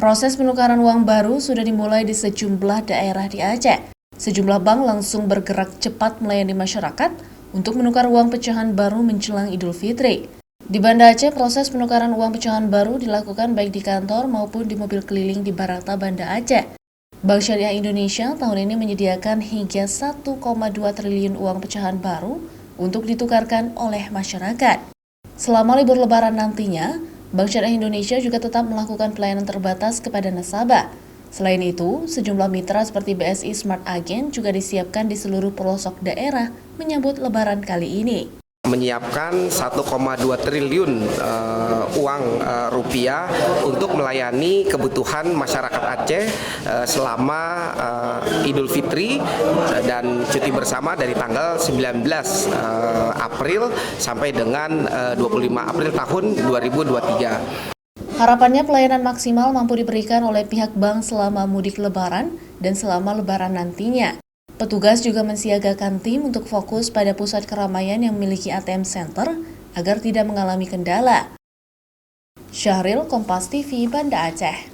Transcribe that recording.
Proses penukaran uang baru sudah dimulai di sejumlah daerah di Aceh. Sejumlah bank langsung bergerak cepat melayani masyarakat untuk menukar uang pecahan baru menjelang Idul Fitri. Di Banda Aceh, proses penukaran uang pecahan baru dilakukan baik di kantor maupun di mobil keliling di Barakta Banda Aceh. Bank Syariah Indonesia tahun ini menyediakan hingga 1,2 triliun uang pecahan baru untuk ditukarkan oleh masyarakat. Selama libur Lebaran nantinya, Bank Syariah Indonesia juga tetap melakukan pelayanan terbatas kepada nasabah. Selain itu, sejumlah mitra seperti BSI Smart Agent juga disiapkan di seluruh pelosok daerah menyambut Lebaran kali ini. Menyiapkan 1,2 triliun uang rupiah untuk melayani kebutuhan masyarakat Aceh selama Idul Fitri dan cuti bersama dari tanggal 19 April sampai dengan 25 April tahun 2023. Harapannya pelayanan maksimal mampu diberikan oleh pihak bank selama mudik Lebaran dan selama Lebaran nantinya. Petugas juga mensiagakan tim untuk fokus pada pusat keramaian yang memiliki ATM Center agar tidak mengalami kendala. Syahril, Kompas TV, Banda Aceh.